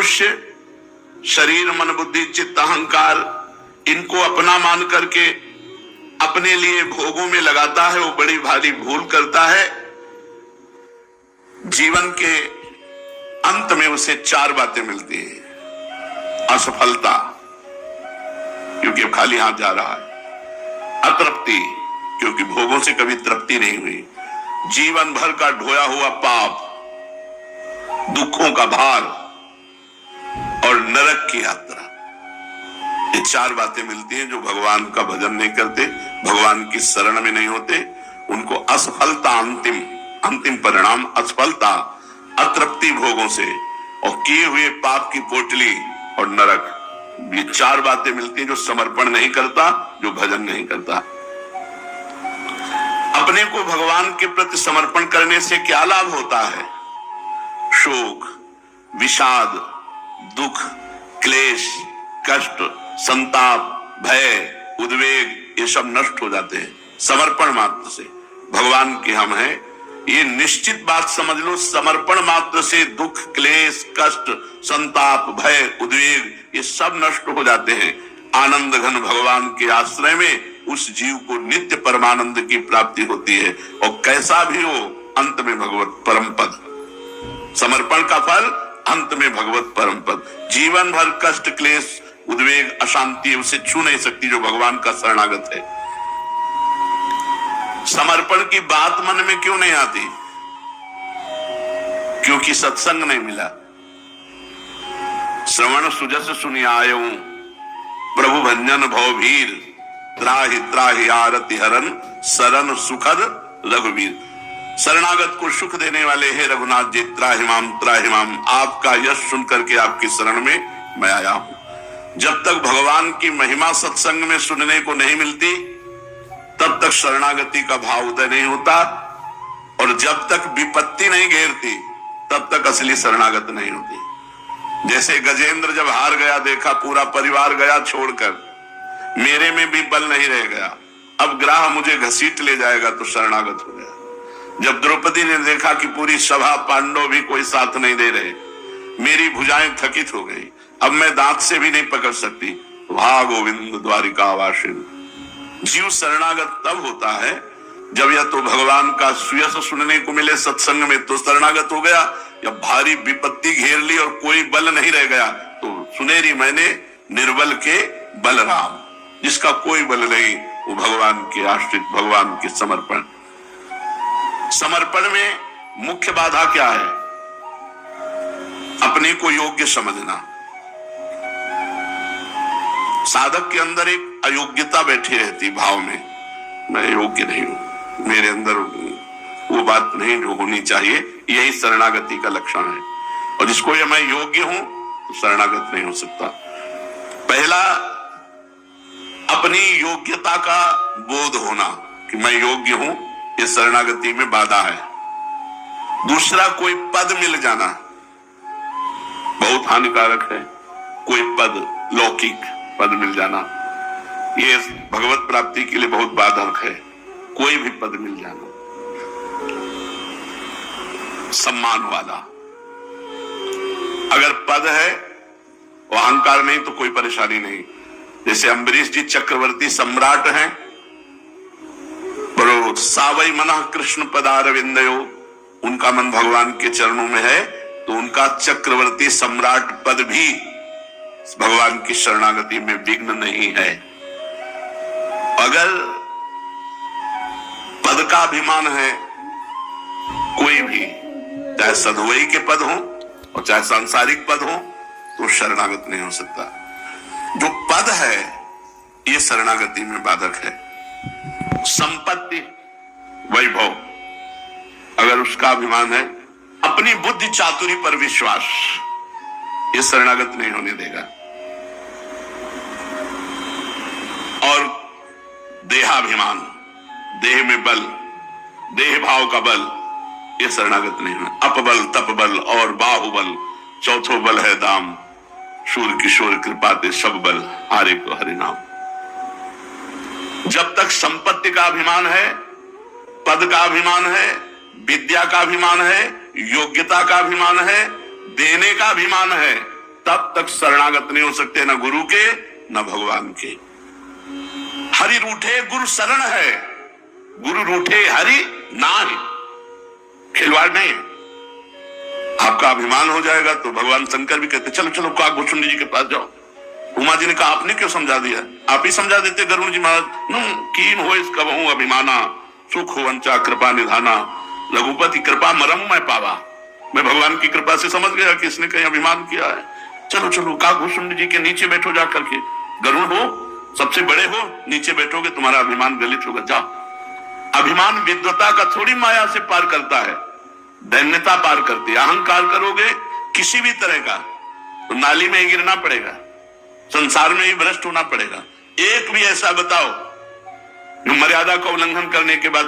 मनुष्य शरीर, मन, बुद्धि, चित्त, अहंकार इनको अपना मान करके अपने लिए भोगों में लगाता है, वो बड़ी भारी भूल करता है। जीवन के अंत में उसे 4 बातें मिलती हैं। असफलता, क्योंकि अब खाली हाथ जा रहा है। अतृप्ति, क्योंकि भोगों से कभी तृप्ति नहीं हुई। जीवन भर का ढोया हुआ पाप, दुखों का भार और नरक की यात्रा। ये 4 बातें मिलती हैं जो भगवान का भजन नहीं करते, भगवान की शरण में नहीं होते, उनको असफलता, अंतिम परिणाम असफलता, अतृप्ति भोगों से और किए हुए पाप की पोटली और नरक। ये 4 बातें मिलती हैं जो समर्पण नहीं करता, जो भजन नहीं करता। अपने को भगवान के प्रति समर्पण करने से क्या लाभ होता है? शोक, विषाद, दुख, क्लेश, कष्ट, संताप, भय, उद्वेग, ये सब नष्ट हो जाते हैं समर्पण मात्र से। भगवान के हम हैं, ये निश्चित बात समझ लो। समर्पण मात्र से दुख, क्लेश, कष्ट, संताप, भय, उद्वेग ये सब नष्ट हो जाते हैं। आनंद घन भगवान के आश्रय में उस जीव को नित्य परमानंद की प्राप्ति होती है, और कैसा भी हो अंत में भगवत परम पद। समर्पण का फल अंत में भगवत परम पद। जीवन भर कष्ट, क्लेश, उद्वेग, अशांति उसे छू नहीं सकती जो भगवान का शरणागत है। समर्पण की बात मन में क्यों नहीं आती? क्योंकि सत्संग नहीं मिला। श्रवण सुजस सुनि आयऊं, प्रभु भंजन भवभीर, त्राहि त्राहि आरति हरन, सरन सुखद रघुवीर। शरणागत को सुख देने वाले हे रघुनाथ जी, त्राहिमाम त्राहिमाम, आपका यश सुन करके आपकी शरण में मैं आया हूं। जब तक भगवान की महिमा सत्संग में सुनने को नहीं मिलती, तब तक शरणागति का भाव उदय नहीं होता, और जब तक विपत्ति नहीं घेरती, तब तक असली शरणागत नहीं होती। जैसे गजेंद्र जब हार गया, देखा पूरा परिवार गया छोड़कर, मेरे में भी बल नहीं रह गया, अब ग्राह मुझे घसीट ले जाएगा, तो शरणागत हो गया। जब द्रौपदी ने देखा कि पूरी सभा, पांडव भी कोई साथ नहीं दे रहे, मेरी भुजाएं थकित हो गई, अब मैं दांत से भी नहीं पकड़ सकती, वाह गोविंद द्वारिका वासिन। जीव शरणागत तब होता है जब या तो भगवान का सुयस सुनने को मिले सत्संग में, तो शरणागत हो गया, या भारी विपत्ति घेर ली और कोई बल नहीं रह गया, तो सुनेरी मैंने निर्बल के बलराम। जिसका कोई बल नहीं, वो भगवान के आश्रित, भगवान के समर्पण। समर्पण में मुख्य बाधा क्या है? अपने को योग्य समझना। साधक के अंदर एक अयोग्यता बैठी रहती भाव में, मैं योग्य नहीं हूं, मेरे अंदर वो बात नहीं जो होनी चाहिए। यही शरणागति का लक्षण है। और जिसको ये मैं योग्य हूं, तो शरणागत नहीं हो सकता। पहला, अपनी योग्यता का बोध होना कि मैं योग्य हूं, ये शरणागति में बाधा है। दूसरा, कोई पद मिल जाना बहुत हानिकारक है। कोई पद, लौकिक पद मिल जाना, ये भगवत प्राप्ति के लिए बहुत बाधक है। कोई भी पद मिल जाना, सम्मान वाला, अगर पद है वो अहंकार नहीं तो कोई परेशानी नहीं। जैसे अम्बरीश जी चक्रवर्ती सम्राट हैं, पर सावई मना कृष्ण पदारविंदयो, उनका मन भगवान के चरणों में है, तो उनका चक्रवर्ती सम्राट पद भी भगवान की शरणागति में विघ्न नहीं है। अगर पद का अभिमान है, कोई भी, चाहे सधुवई के पद हो और चाहे सांसारिक पद हो, तो शरणागत नहीं हो सकता। जो पद है, ये शरणागति में बाधक है। संपत्ति, वैभव, अगर उसका अभिमान है, अपनी बुद्धि चातुरी पर विश्वास, ये शरणागत नहीं होने देगा। और देहाभिमान, देह में बल, देह भाव का बल, ये शरणागत नहीं है। अपबल, तपबल और बाहुबल, चौथो बल है दाम, शूर किशोर कृपाते सब बल, हारे को हरि नाम। जब तक संपत्ति का अभिमान है, पद का अभिमान है, विद्या का अभिमान है, योग्यता का अभिमान है, देने का अभिमान है, तब तक शरणागत नहीं हो सकते, न गुरु के न भगवान के। हरि रूठे गुरु शरण है, गुरु रूठे हरि नाहि। खिलवाड़ नहीं है। आपका अभिमान हो जाएगा तो भगवान शंकर भी कहते चलो चलो काकभूषुंडी जी के पास जाओ। उमा जी ने कहा आपने क्यों समझा दिया, आप ही समझा देते गरुड़ जी महाराज। कीन हो इसका बहु अभिमाना, सुख हो वंचा कृपा निधाना, रघुपति कृपा मरम मैं पावा। मैं भगवान की कृपा से समझ गया कि इसने कहीं अभिमान किया है। चलो चलो काकभूषुंडी जी के नीचे बैठो जाकर के, गरुड़ हो सबसे बड़े हो, नीचे बैठोगे तुम्हारा अभिमान गलित होगा। जाओ। अभिमान विद्वता का थोड़ी माया से पार करता है, दैन्यता पार करती है। अहंकार करोगे किसी भी तरह का तो नाली में ही गिरना पड़ेगा, संसार में ही भ्रष्ट होना पड़ेगा। एक भी ऐसा बताओ जो मर्यादा का उल्लंघन करने के बाद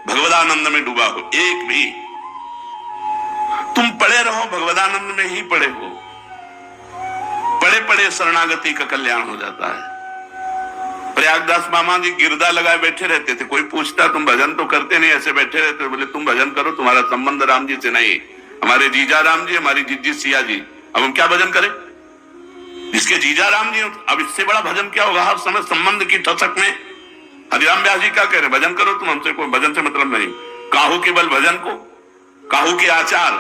भगवदानंद में डूबा हो, एक भी। तुम पड़े रहो भगवदानंद में ही पड़े हो, पड़े पड़े शरणागति का कल्याण हो जाता है। प्रयागदास मामा जी गिरदा लगाए बैठे रहते थे, कोई पूछता तुम भजन तो करते नहीं, ऐसे बैठे रहते। बोले तुम भजन करो, तुम्हारा संबंध राम जी से नहीं, हमारे जीजा राम जी, हमारी जीजी सिया जी, अब हम क्या भजन करें? जिसके जीजा राम जी, अब इससे बड़ा भजन क्या होगा? हर समय संबंध की ठसक में हरिराम व्यास जी क्या कह रहे, भजन करो तुम, हमसे कोई भजन से मतलब नहीं। काहू के बल भजन को, काहू के आचार,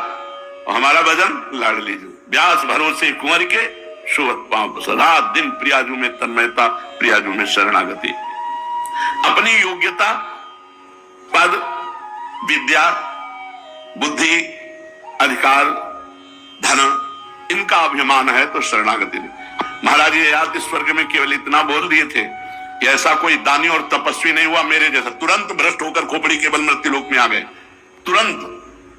और हमारा भजन लाड़ लीजिए। व्यास भरोसे कुंवर के शोभत पांव, सदा दिन प्रियाजू में तन्मयता, प्रियाजू में शरणागति। अपनी योग्यता, पद, विद्या, बुद्धि, अधिकार, धन, इनका अभिमान है तो शरणागति नहीं। महाराज ये याद इस स्वर्ग में केवल इतना बोल दिए थे कि ऐसा कोई दानी और तपस्वी नहीं हुआ मेरे जैसा, तुरंत भ्रष्ट होकर खोपड़ी के बल मृत्युलोक में आ गए, तुरंत।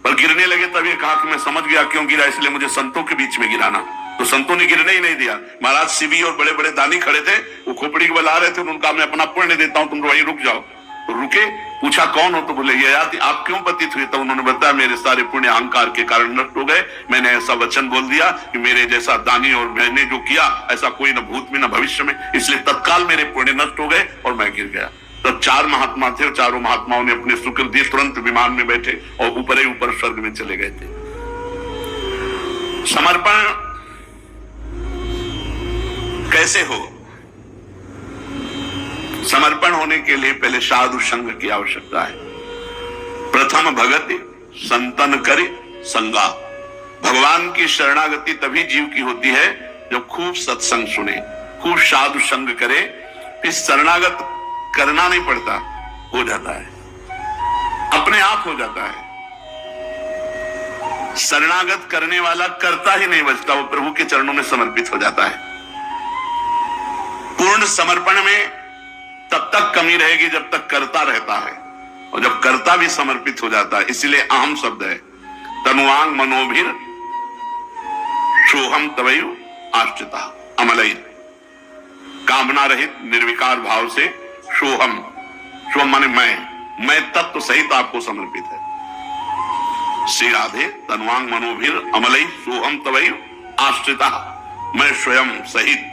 पर गिरने लगे तब ये कहा कि मैं समझ गया क्यों गिरा, इसलिए मुझे संतों के बीच में गिराना। तो संतों ने गिरने ही नहीं दिया। महाराज शिवी और बड़े बड़े दानी खड़े थे, वो खोपड़ी के बल आ रहे थे, उनका मैं अपना पुण्य देता हूं, तुम वहीं रुक जाओ। तो रुके, पूछा कौन हो, तो बोले ये याद आप क्यों पतित हुए? तो उन्होंने बताया मेरे सारे पुण्य अहंकार के कारण नष्ट हो गए, मैंने ऐसा वचन बोल दिया कि मेरे जैसा दानी और मैंने जो किया ऐसा कोई न भूत में न भविष्य में, इसलिए तत्काल मेरे पुण्य नष्ट हो गए और मैं गिर गया। तो 4 महात्मा थे और चारों महात्माओं ने अपने शुक्र दिए, तुरंत विमान में बैठे और ऊपर ही ऊपर स्वर्ग में चले गए थे। समर्पण कैसे हो? समर्पण होने के लिए पहले साधु संग की आवश्यकता है। प्रथम भगति संतन करे संगा। भगवान की शरणागति तभी जीव की होती है जब खूब सत्संग सुने, खूब साधु संग करे। इस शरणागत करना नहीं पड़ता, हो जाता है, अपने आप हो जाता है। शरणागत करने वाला करता ही नहीं बचता, वो प्रभु के चरणों में समर्पित हो जाता है। पूर्ण समर्पण में तब तक कमी रहेगी जब तक करता रहता है, और जब करता भी समर्पित हो जाता है। इसलिए अहम शब्द है, तनुवांग मनोभिर सोहम तवयु आश्रिता अमलई। कामना रहित निर्विकार भाव से सोहम, सोहम माने मैं तत्व सहित आपको समर्पित है। श्री राधे तनुवांग मनोभिर अमलई सोहम तवयु आश्रिता। मैं स्वयं सहित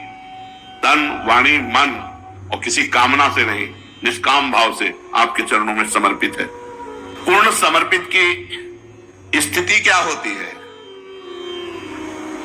तन वाणी मन और किसी कामना से नहीं, निष्काम भाव से आपके चरणों में समर्पित है। पूर्ण समर्पित की स्थिति क्या होती है?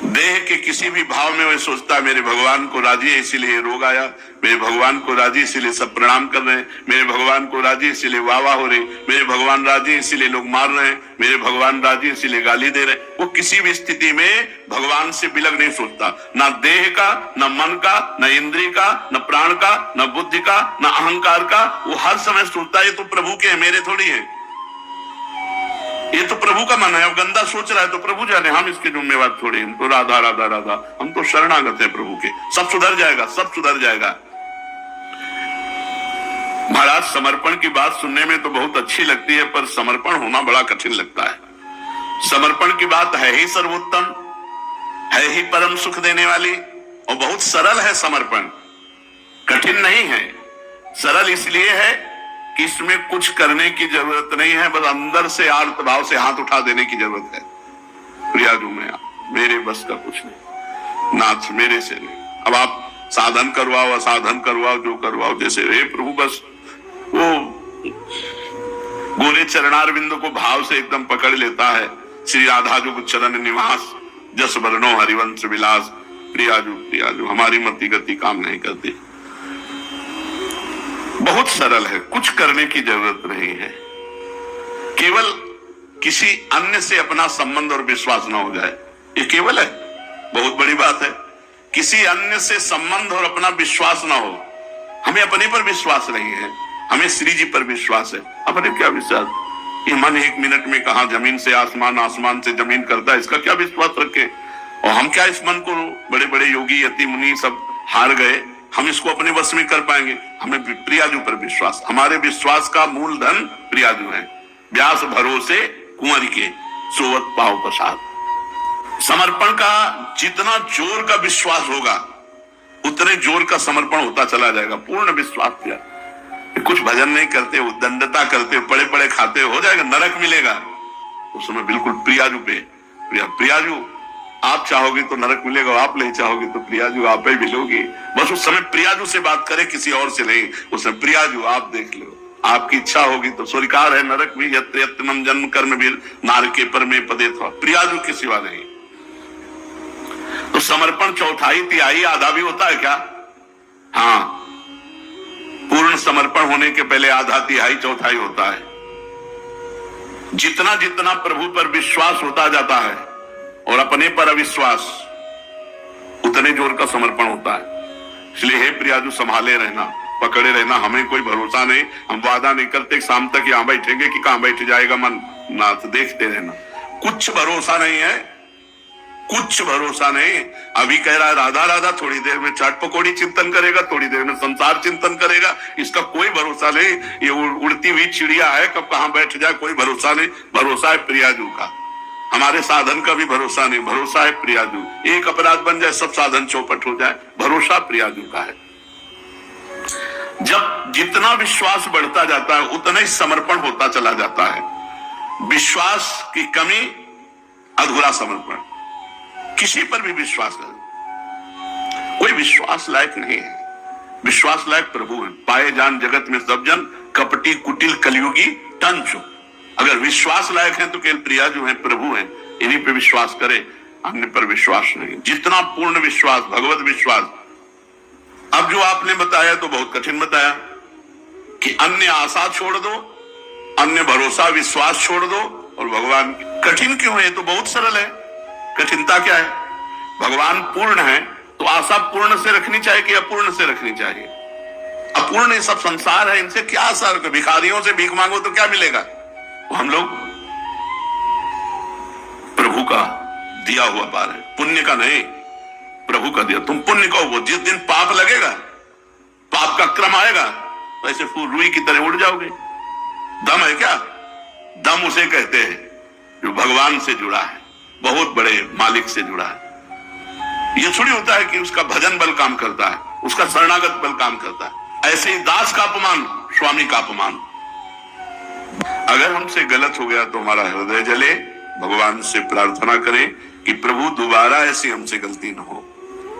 देह के किसी भी भाव में वह सोचता है मेरे भगवान को राजी है इसीलिए रोग आया, मेरे भगवान को राजी इसीलिए सब प्रणाम कर रहे हैं, मेरे भगवान को राजी इसीलिए वाह हो रही, मेरे भगवान राजी इसीलिए लोग मार रहे हैं, मेरे भगवान राजी इसीलिए गाली दे रहे हैं। वो किसी भी स्थिति में भगवान से बिलग नहीं सोचता, ना देह का, न मन का, न इंद्रिय का, न प्राण का, न बुद्धि का, न अहंकार का। वो हर समय सोचता है ये तो प्रभु के है, मेरे थोड़ी है, ये तो प्रभु का मन है। अब गंदा सोच रहा है तो प्रभु जाने, हम इसके जिम्मेवार थोड़ी, हम तो राधा राधा राधा, हम तो शरणागत है प्रभु के। सब सुधर जाएगा, सब सुधर जाएगा। महाराज समर्पण की बात सुनने में तो बहुत अच्छी लगती है, पर समर्पण होना बड़ा कठिन लगता है। समर्पण की बात है ही सर्वोत्तम, है ही परम सुख देने वाली, और बहुत सरल है समर्पण, कठिन नहीं है। सरल इसलिए है कि इसमें कुछ करने की जरूरत नहीं है, बस अंदर से आर्त भाव से हाथ उठा देने की जरूरत है। प्रियाजू में मेरे बस का कुछ नहीं, नाथ मेरे से नहीं। अब आप साधन करवाओ, असाधन करवाओ, जो करवाओ जैसे, हे प्रभु बस वो गोरे चरणारविंद को भाव से एकदम पकड़ लेता है। श्री राधा जो चरण निवास, जस वर्णो हरिवंश विलास, प्रियाजू प्रियाजू, हमारी मति गति काम नहीं करती। बहुत सरल है, कुछ करने की जरूरत नहीं है, केवल किसी अन्य से अपना संबंध और विश्वास ना हो जाए, ये केवल है, बहुत बड़ी बात है। किसी अन्य से संबंध और अपना विश्वास ना हो। हमें अपने पर विश्वास नहीं है, हमें श्री जी पर विश्वास है। अपने क्या विश्वास? ये मन 1 मिनट में कहा जमीन से आसमान, आसमान से जमीन करता है, इसका क्या विश्वास रखे? और हम क्या इस मन को, बड़े बड़े योगी यति मुनि सब हार गए, हम इसको अपने वश में कर पाएंगे? हमें प्रियाजू पर विश्वास, हमारे विश्वास का मूलधन प्रियाजू है। व्यास भरोसे कुंवर के सोवत पाओ प्रसाद। समर्पण का जितना जोर का विश्वास होगा उतने जोर का समर्पण होता चला जाएगा। पूर्ण विश्वास किया, कुछ भजन नहीं करते हो, दंडता करते हो, पड़े पड़े खाते हो जाएगा, नरक मिलेगा। उस समय बिल्कुल प्रियाजू पे प्रियाजू, आप चाहोगे तो नरक मिलेगा, आप नहीं चाहोगे तो प्रियाजू आप ही मिलोगे। बस उस समय प्रियाजू से बात करें, किसी और से नहीं। उस समय प्रियाजू आप देख लो, आपकी इच्छा होगी तो स्वीकार है नरक भी, यत्र यत्नम जन्म कर्म भी नारके पर में पदे था, प्रियाजू के सिवा नहीं। तो समर्पण चौथाई तिहाई आधा भी होता है क्या? हाँ, पूर्ण समर्पण होने के पहले आधा तिहाई चौथाई होता है। जितना जितना प्रभु पर विश्वास होता जाता है और अपने पर अविश्वास, उतने जोर का समर्पण होता है। इसलिए हे प्रियाजू संभाले रहना, पकड़े रहना, हमें कोई भरोसा नहीं, हम वादा नहीं करते शाम तक यहां बैठेंगे कि कहां बैठ जाएगा मन, ना तो देखते रहना। कुछ भरोसा नहीं है, कुछ भरोसा नहीं। अभी कह रहा है राधा राधा, थोड़ी देर में चाट पकौड़ी चिंतन करेगा, थोड़ी देर में संसार चिंतन करेगा, इसका कोई भरोसा नहीं। ये उड़ती हुई चिड़िया है, कब कहां बैठ जाए कोई भरोसा नहीं। भरोसा है प्रियाजू का, हमारे साधन का भी भरोसा नहीं, भरोसा है प्रियाजू। एक अपराध बन जाए सब साधन चौपट हो जाए, भरोसा प्रियाजू का है। जब जितना विश्वास बढ़ता जाता है उतना ही समर्पण होता चला जाता है। विश्वास की कमी अधूरा समर्पण। किसी पर भी विश्वास कर, कोई विश्वास लायक नहीं है। विश्वास लायक प्रभु है। पाए जान जगत में सब जन, कपटी कुटिल कलयुगी टंचो। अगर विश्वास लायक है तो केवल प्रियाजू है, प्रभु है, इन्हीं पे विश्वास करे, अन्य पर विश्वास नहीं। जितना पूर्ण विश्वास, भगवत विश्वास। अब जो आपने बताया तो बहुत कठिन बताया कि अन्य आशा छोड़ दो, अन्य भरोसा विश्वास छोड़ दो और भगवान। कठिन क्यों है? तो बहुत सरल है। कठिनता क्या है? भगवान पूर्ण है तो आशा पूर्ण से रखनी चाहिए कि अपूर्ण से रखनी चाहिए? अपूर्ण ये सब संसार है, इनसे क्या आशा? भिखारियों से भीख मांगो तो क्या मिलेगा? हम लोग प्रभु का दिया हुआ पार है, पुण्य का नहीं, प्रभु का दिया। तुम पुण्य को, वो जिस दिन पाप लगेगा, पाप का क्रम आएगा, वैसे फूल रुई की तरह उड़ जाओगे। दम है क्या? दम उसे कहते हैं जो भगवान से जुड़ा है, बहुत बड़े मालिक से जुड़ा है। यह थोड़ी होता है कि उसका भजन बल काम करता है, उसका शरणागत बल काम करता है। ऐसे ही दास का अपमान, स्वामी का अपमान। अगर हमसे गलत हो गया तो हमारा हृदय जले, भगवान से प्रार्थना करें कि प्रभु दोबारा ऐसी हमसे गलती न हो।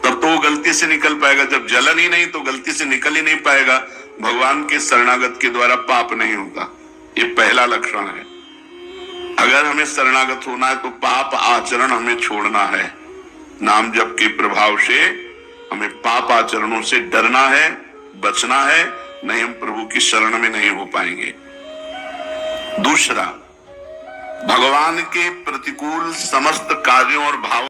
तब तो वो गलती से निकल पाएगा। जब जलन ही नहीं तो गलती से निकल ही नहीं पाएगा। भगवान के शरणागत के द्वारा पाप नहीं होता, ये पहला लक्षण है। अगर हमें शरणागत होना है तो पाप आचरण हमें छोड़ना है। नाम जप के प्रभाव से हमें पाप आचरणों से डरना है, बचना है, नहीं हम प्रभु की शरण में नहीं हो पाएंगे। दूसरा, भगवान के प्रतिकूल समस्त कार्यों और भावों